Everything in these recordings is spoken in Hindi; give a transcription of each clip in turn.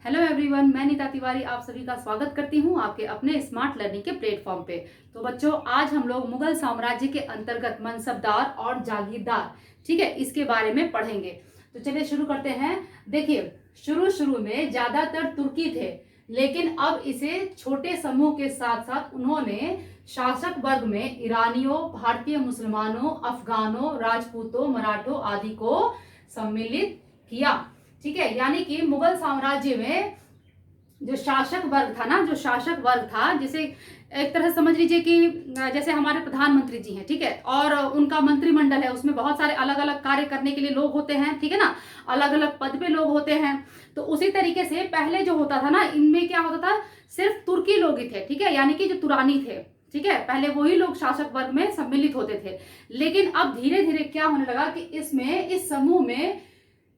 हेलो एवरीवन, मैं नीता तिवारी आप सभी का स्वागत करती हूं आपके अपने स्मार्ट लर्निंग के प्लेटफॉर्म पे। तो बच्चों, आज हम लोग मुगल साम्राज्य के अंतर्गत मनसबदार और जागीरदार, ठीक है, इसके बारे में पढ़ेंगे। तो चलिए शुरू करते हैं। देखिए, शुरू में ज्यादातर तुर्की थे, लेकिन अब इसे छोटे समूह के साथ साथ उन्होंने शासक वर्ग में ईरानियों, भारतीय मुसलमानों, अफगानों, राजपूतों, मराठों आदि को सम्मिलित किया। ठीक है, यानी कि मुगल साम्राज्य में जो शासक वर्ग था, जिसे एक तरह से समझ लीजिए कि जैसे हमारे प्रधानमंत्री जी हैं, ठीक है, और उनका मंत्रिमंडल है, उसमें बहुत सारे अलग अलग कार्य करने के लिए लोग होते हैं, ठीक है ना, अलग अलग पद पे लोग होते हैं। तो उसी तरीके से पहले जो होता था ना, इनमें क्या होता था, सिर्फ तुर्की लोग ही थे, ठीक है, यानी कि जो तुरानी थे, ठीक है, पहले वही लोग शासक वर्ग में सम्मिलित होते थे। लेकिन अब धीरे धीरे क्या होने लगा कि इस समूह में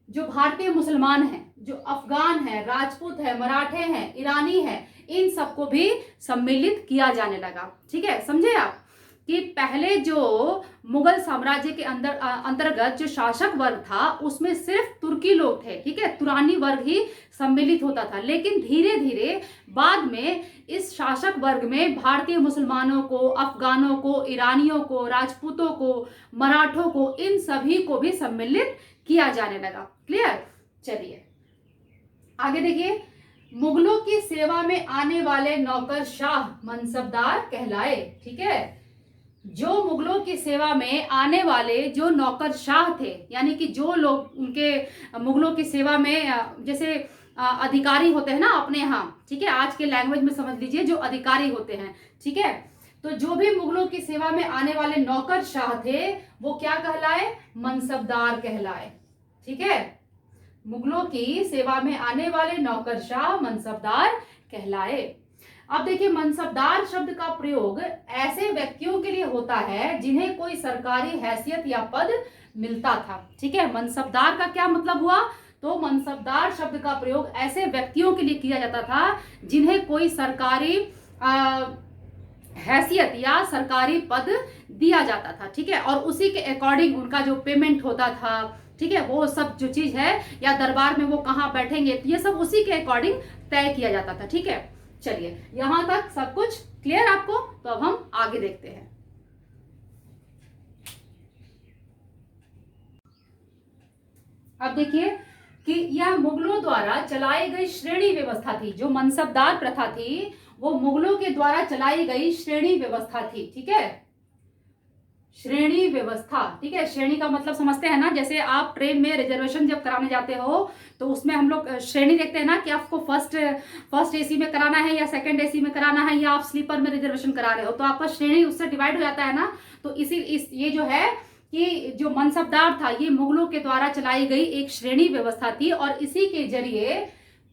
जो भारतीय मुसलमान हैं, जो अफगान है, राजपूत है, मराठे हैं, ईरानी है, इन सबको भी सम्मिलित किया जाने लगा। ठीक है, समझे आप कि पहले जो मुगल साम्राज्य के अंतर्गत जो शासक वर्ग था, उसमें सिर्फ तुर्की लोग थे, ठीक है, तुरानी वर्ग ही सम्मिलित होता था। लेकिन धीरे धीरे बाद में इस शासक वर्ग में भारतीय मुसलमानों को, अफगानों को, ईरानियों को, राजपूतों को, मराठों को, इन सभी को भी सम्मिलित किया जाने लगा। क्लियर? चलिए आगे देखिए। मुगलों की सेवा में आने वाले नौकरशाह मनसबदार कहलाए। ठीक है, जो मुगलों की सेवा में आने वाले जो नौकरशाह थे, यानी कि जो लोग उनके मुगलों की सेवा में जैसे अधिकारी होते हैं ना अपने यहाँ, ठीक है, आज के लैंग्वेज में समझ लीजिए जो अधिकारी होते हैं, ठीक है, तो जो भी मुगलों की सेवा में आने वाले नौकरशाह थे वो क्या कहलाए? मनसबदार कहलाए। ठीक है, मुगलों की सेवा में आने वाले नौकरशाह मनसबदार कहलाए। अब देखिए, मनसबदार शब्द का प्रयोग ऐसे व्यक्तियों के लिए होता है जिन्हें कोई सरकारी हैसियत या पद मिलता था। ठीक है, मनसबदार का क्या मतलब हुआ? तो मनसबदार शब्द का प्रयोग ऐसे व्यक्तियों के लिए किया जाता था जिन्हें कोई सरकारी हैसियत या सरकारी पद दिया जाता था। ठीक है, और उसी के अकॉर्डिंग उनका जो पेमेंट होता था, ठीक है, वो सब जो चीज है, या दरबार में वो कहाँ बैठेंगे, तो ये सब उसी के अकॉर्डिंग तय किया जाता था। ठीक है, चलिए यहां तक सब कुछ क्लियर आपको? तो अब हम आगे देखते हैं। अब देखिए कि यह मुगलों द्वारा चलाई गई श्रेणी व्यवस्था थी। जो मनसबदार प्रथा थी वो मुगलों के द्वारा चलाई गई श्रेणी व्यवस्था थी। ठीक है, श्रेणी व्यवस्था। ठीक है, श्रेणी का मतलब समझते हैं ना, जैसे आप ट्रेन में रिजर्वेशन जब कराने जाते हो तो उसमें हम लोग श्रेणी देखते हैं ना कि आपको फर्स्ट एसी में कराना है या सेकंड एसी में कराना है, या आप स्लीपर में रिजर्वेशन करा रहे हो, तो आपका श्रेणी उससे डिवाइड हो जाता है ना। तो ये जो है कि जो मनसबदार था, ये मुगलों के द्वारा चलाई गई एक श्रेणी व्यवस्था थी, और इसी के जरिए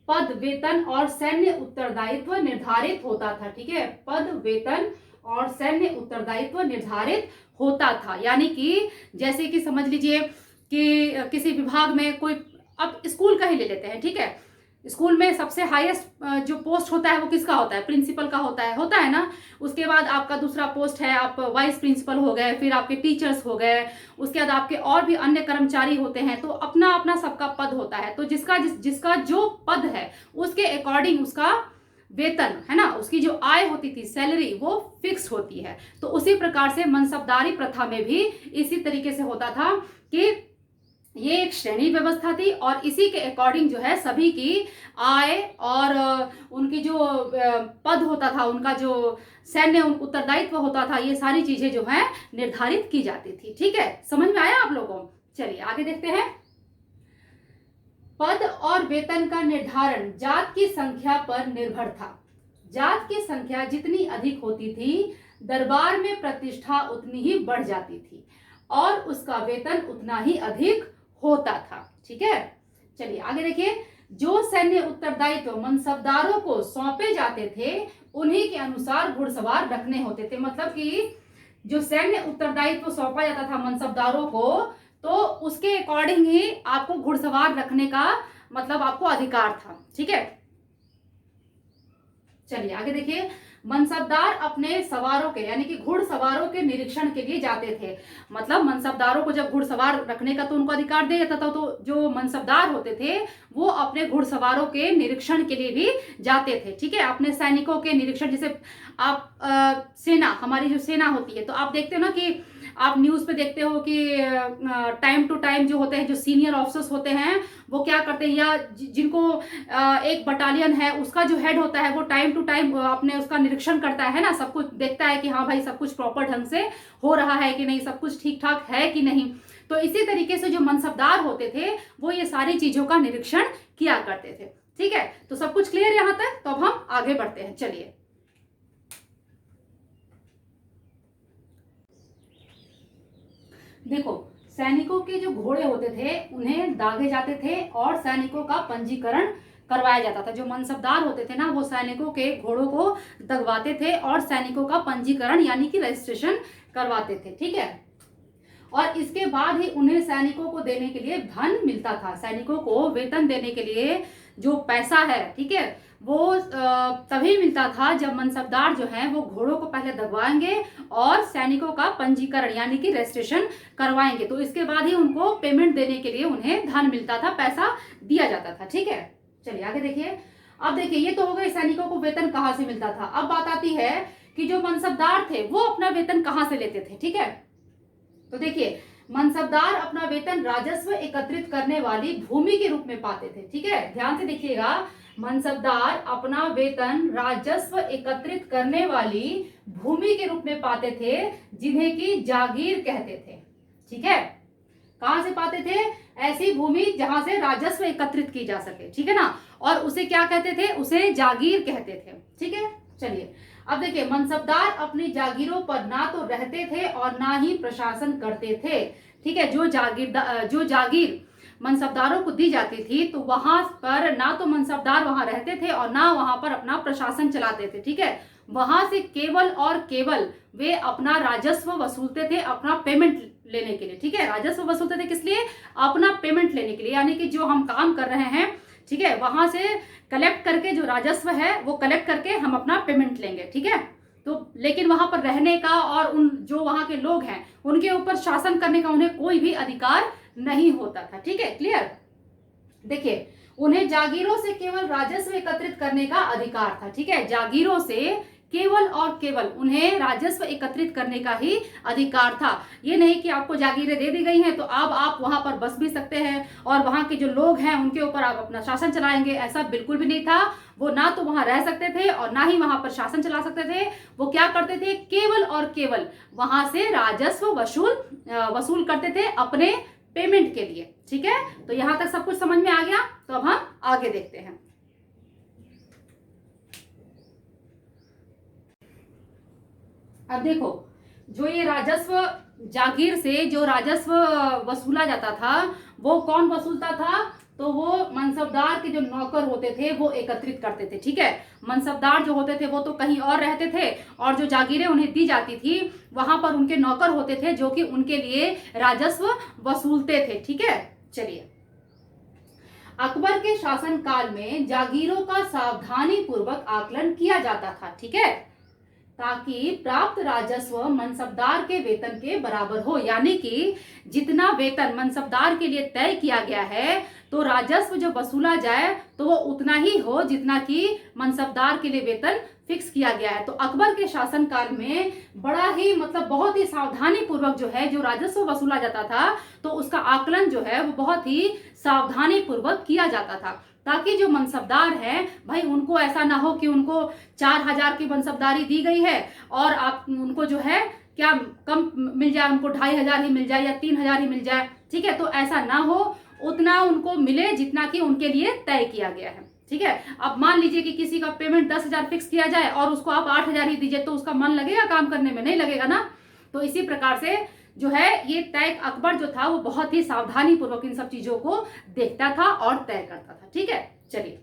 पद, वेतन और सैन्य उत्तरदायित्व निर्धारित होता था। ठीक है, पद, वेतन और सैन्य उत्तरदायित्व निर्धारित होता था। यानी कि जैसे कि समझ लीजिए कि किसी विभाग में कोई, अब स्कूल का ही ले लेते हैं, ठीक है, स्कूल में सबसे हाईएस्ट जो पोस्ट होता है वो किसका होता है? प्रिंसिपल का होता है ना। उसके बाद आपका दूसरा पोस्ट है, आप वाइस प्रिंसिपल हो गए, फिर आपके टीचर्स हो गए, उसके बाद आपके और भी अन्य कर्मचारी होते हैं। तो अपना अपना सबका पद होता है, तो जिसका जो पद है उसके अकॉर्डिंग उसका वेतन है ना, उसकी जो आय होती थी, सैलरी, वो फिक्स होती है। तो उसी प्रकार से मनसबदारी प्रथा में भी इसी तरीके से होता था कि ये एक श्रेणी व्यवस्था थी, और इसी के अकॉर्डिंग जो है सभी की आय और उनकी जो पद होता था, उनका जो सैन्य उत्तरदायित्व होता था, ये सारी चीजें जो है निर्धारित की जाती थी। ठीक है, समझ में आया आप लोगों को? चलिए आगे देखते हैं। पद और वेतन का निर्धारण जात की संख्या पर निर्भर था। जात की संख्या जितनी अधिक होती थी, दरबार में प्रतिष्ठा उतनी ही बढ़ जाती थी, और उसका वेतन उतना ही अधिक होता था। ठीक है, चलिए आगे देखिए। जो सैन्य उत्तरदायित्व मनसबदारों को सौंपे जाते थे, उन्हीं के अनुसार घुड़सवार रखने होते थे। मतलब कि जो सैन्य उत्तरदायित्व सौंपा जाता था मनसबदारों को, तो उसके अकॉर्डिंग ही आपको घुड़सवार रखने का मतलब आपको अधिकार था। ठीक है, चलिए आगे देखिए। मनसबदार अपने सवारों के यानी कि घुड़सवारों के निरीक्षण के लिए जाते थे। मतलब मनसबदारों को जब घुड़सवार रखने का तो उनको अधिकार दिया जाता था, तो जो मनसबदार होते थे वो अपने घुड़सवारों के निरीक्षण के लिए भी जाते थे। ठीक है, अपने सैनिकों के निरीक्षण, जैसे आप सेना, हमारी जो सेना होती है, तो आप देखते हो ना कि आप न्यूज पे देखते हो कि टाइम टू टाइम जो होते हैं, जो सीनियर ऑफिसर्स होते हैं, वो क्या करते हैं, या जिनको एक बटालियन है उसका जो हेड होता है वो टाइम टू टाइम अपने उसका निरीक्षण करता है ना, सब कुछ देखता है कि हाँ भाई सब कुछ प्रॉपर ढंग से हो रहा है कि नहीं, सब कुछ ठीक ठाक है कि नहीं। तो इसी तरीके से जो मनसबदार होते थे वो ये सारी चीजों का निरीक्षण किया करते थे। ठीक है, तो सब कुछ क्लियर यहां तक। तो अब हम आगे बढ़ते हैं, चलिए। देखो, सैनिकों के जो घोड़े होते थे उन्हें दागे जाते थे और सैनिकों का पंजीकरण करवाया जाता था। जो मनसबदार होते थे ना, वो सैनिकों के घोड़ों को दगवाते थे और सैनिकों का पंजीकरण यानी कि रजिस्ट्रेशन करवाते थे। ठीक है, और इसके बाद ही उन्हें सैनिकों को देने के लिए धन मिलता था। सैनिकों को वेतन देने के लिए जो पैसा है, ठीक है, वो तभी मिलता था जब मनसबदार जो है वो घोड़ों को पहले दगवाएंगे और सैनिकों का पंजीकरण यानी कि रजिस्ट्रेशन करवाएंगे। तो इसके बाद ही उनको पेमेंट देने के लिए उन्हें धन मिलता था, पैसा दिया जाता था। ठीक है, चलिए आगे देखिए। अब देखिए, ये तो हो गए सैनिकों को वेतन कहाँ से मिलता था। अब बात आती है कि जो मनसबदार थे वो अपना वेतन कहाँ से लेते थे। ठीक है, तो देखिए, मनसबदार अपना वेतन राजस्व एकत्रित करने वाली भूमि के रूप में पाते थे। ठीक है, ध्यान से देखिएगा, मनसबदार अपना वेतन राजस्व एकत्रित करने वाली भूमि के रूप में पाते थे, जिन्हें की जागीर कहते थे। ठीक है, कहां से पाते थे? ऐसी भूमि जहां से राजस्व एकत्रित की जा सके। ठीक है ना, और उसे क्या कहते थे? उसे जागीर कहते थे। ठीक है, चलिए अब देखिए, मनसबदार अपनी जागीरों पर ना तो रहते थे और ना ही प्रशासन करते थे। ठीक है, जो जागीर मनसबदारों को दी जाती थी तो वहां पर ना तो मनसबदार वहां रहते थे और ना वहां पर अपना प्रशासन चलाते थे। ठीक है, वहां से केवल और केवल वे अपना राजस्व वसूलते थे, अपना पेमेंट लेने के लिए। ठीक है, राजस्व वसूलते थे किस लिए? अपना पेमेंट लेने के लिए, यानी कि जो हम काम कर रहे हैं, ठीक है, वहां से कलेक्ट करके जो राजस्व है वो कलेक्ट करके हम अपना पेमेंट लेंगे। ठीक है, तो लेकिन वहां पर रहने का और उन जो वहां के लोग हैं उनके ऊपर शासन करने का उन्हें कोई भी अधिकार नहीं होता था। ठीक है, क्लियर। देखिए, उन्हें जागीरों से केवल राजस्व एकत्रित करने का अधिकार था। ठीक है, जागीरों से केवल और केवल उन्हें राजस्व एकत्रित करने का ही अधिकार था। ये नहीं कि आपको जागीरें दे दी गई हैं तो अब आप वहां पर बस भी सकते हैं और वहां के जो लोग हैं उनके ऊपर आप अपना शासन चलाएंगे, ऐसा बिल्कुल भी नहीं था। वो ना तो वहां रह सकते थे और ना ही वहां पर शासन चला सकते थे। वो क्या करते थे? केवल और केवल वहां से राजस्व वसूल करते थे अपने पेमेंट के लिए। ठीक है, तो यहां तक सब कुछ समझ में आ गया। तो अब हम आगे देखते हैं। अब देखो, जो ये राजस्व जागीर से जो राजस्व वसूला जाता था वो कौन वसूलता था? तो वो मनसबदार के जो नौकर होते थे वो एकत्रित करते थे। ठीक है, मनसबदार जो होते थे वो तो कहीं और रहते थे और जो जागीरें उन्हें दी जाती थी वहां पर उनके नौकर होते थे जो कि उनके लिए राजस्व वसूलते थे। ठीक है, चलिए, अकबर के शासनकाल में जागीरों का सावधानी पूर्वक आकलन किया जाता था। ठीक है, ताकि प्राप्त राजस्व मनसबदार के वेतन के बराबर हो, यानी कि जितना वेतन मनसबदार के लिए तय किया गया है तो राजस्व जो वसूला जाए तो वो उतना ही हो जितना कि मनसबदार के लिए वेतन फिक्स किया गया है। तो अकबर के शासनकाल में बड़ा ही मतलब बहुत ही सावधानी पूर्वक जो है जो राजस्व वसूला जाता था तो उसका आकलन जो है वो बहुत ही सावधानी पूर्वक किया जाता था, ताकि जो मनसबदार हैं भाई उनको ऐसा ना हो कि उनको 4,000 की मनसबदारी दी गई है और आप उनको जो है क्या कम मिल जाए, उनको 2,500 ही मिल जाए या 3,000 ही मिल जाए। ठीक है, तो ऐसा ना हो, उतना उनको मिले जितना कि उनके लिए तय किया गया है। ठीक है, अब मान लीजिए कि किसी का पेमेंट 10,000 फिक्स किया जाए और उसको आप 8,000 ही दीजिए, तो उसका मन लगेगा काम करने में? नहीं लगेगा ना। तो इसी प्रकार से जो है ये तय अकबर जो था वो बहुत ही सावधानी पूर्वक इन सब चीजों को देखता था और तय करता था। ठीक है, चलिए,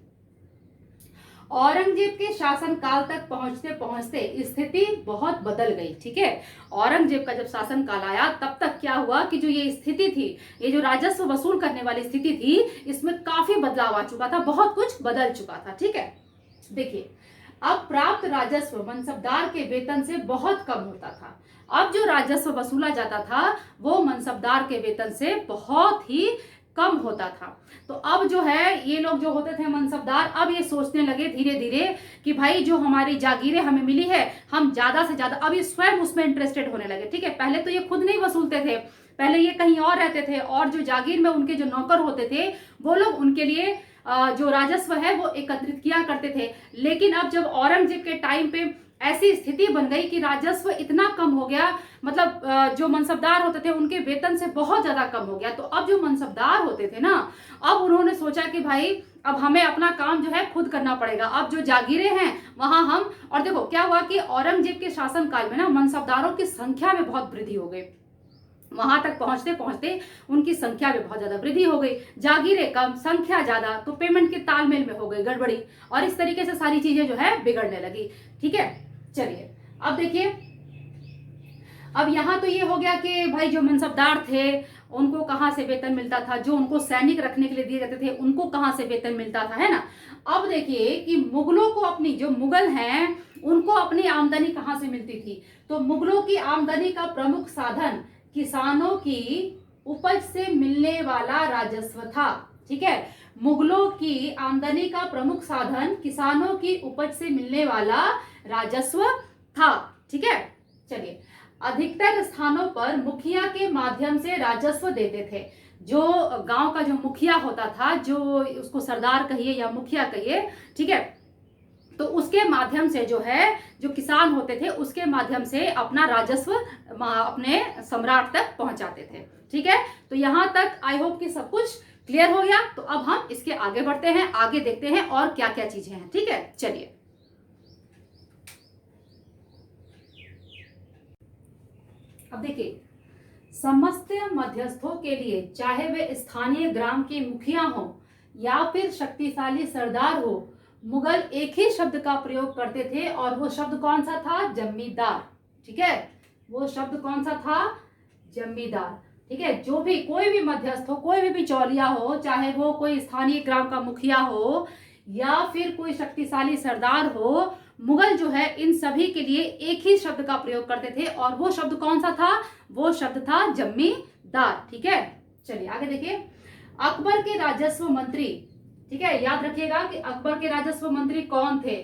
औरंगजेब के शासनकाल तक पहुंचते पहुंचते स्थिति बहुत बदल गई। ठीक है, औरंगजेब का जब शासनकाल आया तब तक क्या हुआ कि जो ये स्थिति थी, ये जो राजस्व वसूल करने वाली स्थिति थी, इसमें काफी बदलाव आ चुका था, बहुत कुछ बदल चुका था। ठीक है, देखिए, अब प्राप्त राजस्व मनसबदार के वेतन से बहुत कम होता था। अब जो राजस्व वसूला जाता था वो मनसबदार के वेतन से बहुत ही कम होता था। तो अब जो है ये लोग जो होते थे मनसबदार, अब ये सोचने लगे धीरे धीरे कि भाई जो हमारी जागीरें हमें मिली है, हम ज्यादा से ज्यादा, अब ये स्वयं उसमें इंटरेस्टेड होने लगे। ठीक है, पहले तो ये खुद नहीं वसूलते थे, पहले ये कहीं और रहते थे और जो जागीर में उनके जो नौकर होते थे वो लोग उनके लिए जो राजस्व है वो एकत्रित किया करते थे। लेकिन अब जब औरंगजेब के टाइम पे ऐसी स्थिति बन गई कि राजस्व इतना कम हो गया, मतलब जो मनसबदार होते थे उनके वेतन से बहुत ज्यादा कम हो गया। तो अब जो मनसबदार होते थे ना, अब उन्होंने सोचा कि भाई अब हमें अपना काम जो है खुद करना पड़ेगा। अब जो जागीरें हैं वहां हम, और देखो क्या हुआ कि औरंगजेब के शासनकाल में ना मनसबदारों की संख्या में बहुत वृद्धि हो गई। वहां तक पहुंचते पहुंचते उनकी संख्या में बहुत ज्यादा वृद्धि हो गई, जागीरें कम, संख्या ज्यादा, तो पेमेंट के तालमेल में हो गई गड़बड़ी, और इस तरीके से सारी चीजें जो है बिगड़ने लगी। ठीक है, चलिए अब देखिए, अब यहां तो ये हो गया कि भाई जो मनसबदार थे उनको कहां से वेतन मिलता था, जो उनको सैनिक रखने के लिए दिए जाते थे उनको कहां से वेतन मिलता था, है ना। अब देखिए कि मुगलों को अपनी, जो मुगल हैं उनको अपनी आमदनी कहां से मिलती थी। तो मुगलों की आमदनी का प्रमुख साधन किसानों की उपज से मिलने वाला राजस्व था। ठीक है, मुगलों की आमदनी का प्रमुख साधन किसानों की उपज से मिलने वाला राजस्व था। ठीक है, चलिए, अधिकतर स्थानों पर मुखिया के माध्यम से राजस्व देते थे। जो गांव का जो मुखिया होता था, जो उसको सरदार कहिए या मुखिया कहिए, ठीक है, तो उसके माध्यम से जो है जो किसान होते थे उसके माध्यम से अपना राजस्व अपने सम्राट तक पहुंचाते थे। ठीक है, तो यहां तक आई होप कि सब कुछ क्लियर हो गया। तो अब हम इसके आगे बढ़ते हैं, आगे देखते हैं और क्या क्या चीजें हैं। ठीक है, चलिए, अब देखिए, समस्त मध्यस्थों के लिए, चाहे वे स्थानीय ग्राम के मुखिया हो या फिर शक्तिशाली सरदार हो, मुगल एक ही शब्द का प्रयोग करते थे और वो शब्द कौन सा था, जमींदार। ठीक है, वो शब्द कौन सा था, जमींदार। ठीक है, जो भी कोई भी मध्यस्थ हो, कोई भी बिचौलिया हो, चाहे वो कोई स्थानीय ग्राम का मुखिया हो या फिर कोई शक्तिशाली सरदार हो, मुगल जो है इन सभी के लिए एक ही शब्द का प्रयोग करते थे और वो शब्द कौन सा था, वो शब्द था जमींदार। ठीक है, चलिए आगे देखिए, अकबर के राजस्व मंत्री, ठीक है, याद रखिएगा कि अकबर के राजस्व मंत्री कौन थे,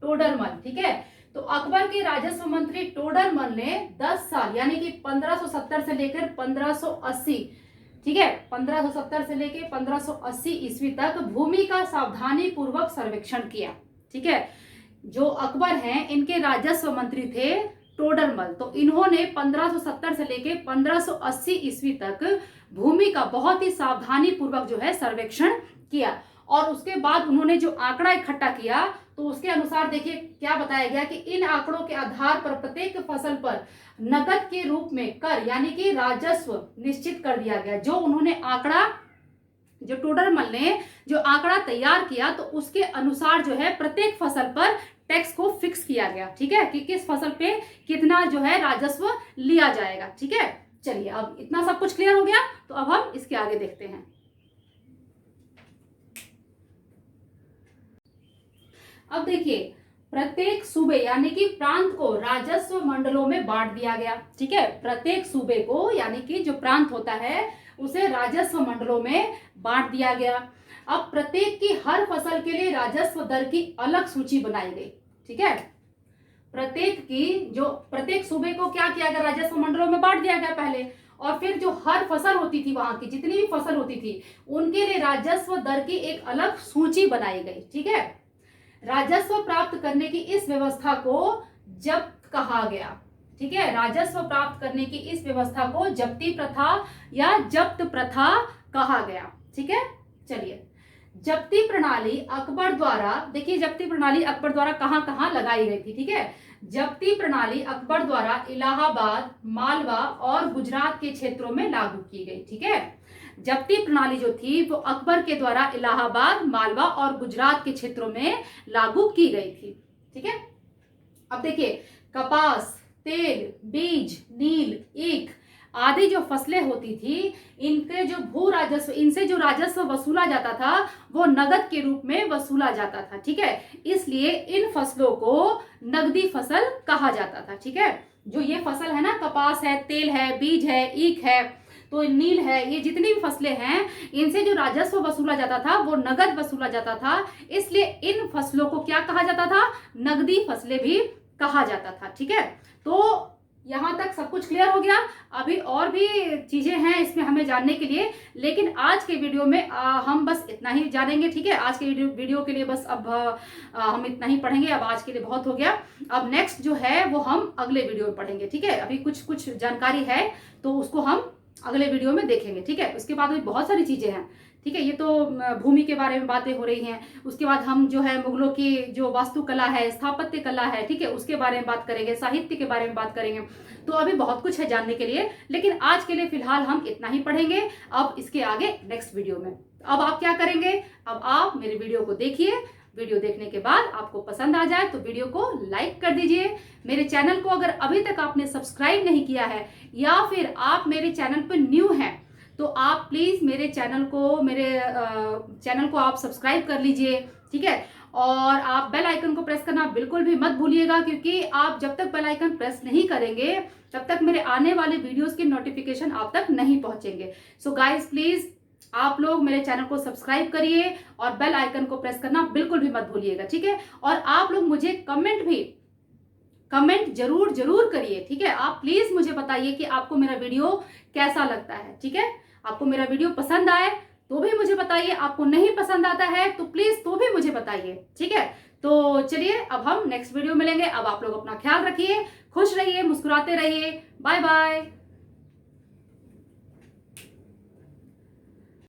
टोडरमल। ठीक है, तो अकबर के राजस्व मंत्री टोडरमल ने 10 साल यानी कि 1570 से लेकर 1580, ठीक है, 1570 से लेकर 1580 ईस्वी तक भूमि का सावधानी पूर्वक सर्वेक्षण किया। ठीक है, जो अकबर हैं इनके राजस्व मंत्री थे टोडरमल, तो इन्होंने 1570 से लेके 1580 ईस्वी तक भूमि का बहुत ही सावधानी पूर्वक जो है सर्वेक्षण किया। और उसके बाद उन्होंने जो आंकड़ा इकट्ठा किया तो उसके अनुसार देखिए क्या बताया गया कि इन आंकड़ों के आधार पर प्रत्येक फसल पर नकद के रूप में कर यानी कि राजस्व निश्चित कर दिया गया। जो उन्होंने आंकड़ा, जो टोडरमल ने जो आंकड़ा तैयार किया तो उसके अनुसार जो है प्रत्येक फसल पर टैक्स को फिक्स किया गया। ठीक है, कि किस फसल पे कितना जो है राजस्व लिया जाएगा। ठीक है, चलिए अब इतना सब कुछ क्लियर हो गया, तो अब हम इसके आगे देखते हैं। अब देखिए, प्रत्येक सूबे यानी कि प्रांत को राजस्व मंडलों में बांट दिया गया। ठीक है, प्रत्येक सूबे को यानी कि जो प्रांत होता है उसे राजस्व मंडलों में बांट दिया गया। अब प्रत्येक की हर फसल के लिए राजस्व दर की अलग सूची बनाई गई। ठीक है, प्रत्येक सूबे को क्या किया गया, राजस्व मंडलों में बांट दिया गया पहले, और फिर जो हर फसल होती थी, वहां की जितनी भी फसल होती थी उनके लिए राजस्व दर की एक अलग सूची बनाई गई। ठीक है, राजस्व प्राप्त करने की इस व्यवस्था को जब्त कहा गया। ठीक है, राजस्व प्राप्त करने की इस व्यवस्था को जब्ती प्रथा या जब्त प्रथा कहा गया। ठीक है, चलिए, जब्ती प्रणाली अकबर द्वारा, देखिए जब्ती प्रणाली अकबर द्वारा कहां कहां लगाई गई थी। ठीक है, जब्ती प्रणाली अकबर द्वारा इलाहाबाद, मालवा और गुजरात के क्षेत्रों में लागू की गई। ठीक है, जब्ती प्रणाली जो थी वो अकबर के द्वारा इलाहाबाद, मालवा और गुजरात के क्षेत्रों में लागू की गई थी। ठीक है, अब देखिए, कपास, तेल, बीज, नील, ईख आधी जो फसलें होती थी इनके जो भू राजस्व, इनसे जो राजस्व वसूला जाता था वो नगद के रूप में वसूला जाता था। ठीक है, इसलिए इन फसलों को नगदी फसल कहा जाता था। ठीक है, जो ये फसल है ना, कपास है, तेल है, बीज है, ईख है, तो नील है, ये जितनी भी फसलें हैं इनसे जो राजस्व वसूला जाता था वो नगद वसूला जाता था, इसलिए इन फसलों को क्या कहा जाता था, नगदी फसलें भी कहा जाता था। ठीक है, तो यहां तक सब कुछ क्लियर हो गया। अभी और भी चीजें हैं इसमें हमें जानने के लिए, लेकिन आज के वीडियो में हम बस इतना ही जानेंगे। ठीक है, आज के वीडियो के लिए बस अब हम इतना ही पढ़ेंगे। अब आज के लिए बहुत हो गया। अब नेक्स्ट जो है वो हम अगले वीडियो में पढ़ेंगे। ठीक है, अभी कुछ जानकारी है तो उसको हम अगले वीडियो में देखेंगे। ठीक है, उसके बाद भी बहुत सारी चीजें हैं। ठीक है, ये तो भूमि के बारे में बातें हो रही हैं। उसके बाद हम जो है मुगलों की जो वास्तुकला है, स्थापत्य कला है, ठीक है, उसके बारे में बात करेंगे, साहित्य के बारे में बात करेंगे। तो अभी बहुत कुछ है जानने के लिए, लेकिन आज के लिए फिलहाल हम इतना ही पढ़ेंगे। अब इसके आगे नेक्स्ट वीडियो में अब आप क्या करेंगे, अब आप मेरे वीडियो को देखिए। वीडियो देखने के बाद आपको पसंद आ जाए तो वीडियो को लाइक कर दीजिए। मेरे चैनल को अगर अभी तक आपने सब्सक्राइब नहीं किया है या फिर आप मेरे चैनल पर न्यू हैं तो आप प्लीज मेरे चैनल को आप सब्सक्राइब कर लीजिए। ठीक है, और आप बेल आइकन को प्रेस करना बिल्कुल भी मत भूलिएगा, क्योंकि आप जब तक बेल आइकन प्रेस नहीं करेंगे तब तक मेरे आने वाले वीडियोस के नोटिफिकेशन आप तक नहीं पहुंचेंगे। सो गाइस प्लीज आप लोग मेरे चैनल को सब्सक्राइब करिए और बेल आइकन को प्रेस करना बिल्कुल भी मत भूलिएगा। ठीक है, और आप लोग मुझे कमेंट जरूर करिए। ठीक है, आप प्लीज मुझे बताइए कि आपको मेरा वीडियो कैसा लगता है। ठीक है, आपको मेरा वीडियो पसंद आए तो भी मुझे बताइए, आपको नहीं पसंद आता है तो प्लीज तो भी मुझे बताइए। ठीक है, तो चलिए अब हम नेक्स्ट वीडियो मिलेंगे। अब आप लोग अपना ख्याल रखिए, खुश रहिए, मुस्कुराते रहिए। Bye bye.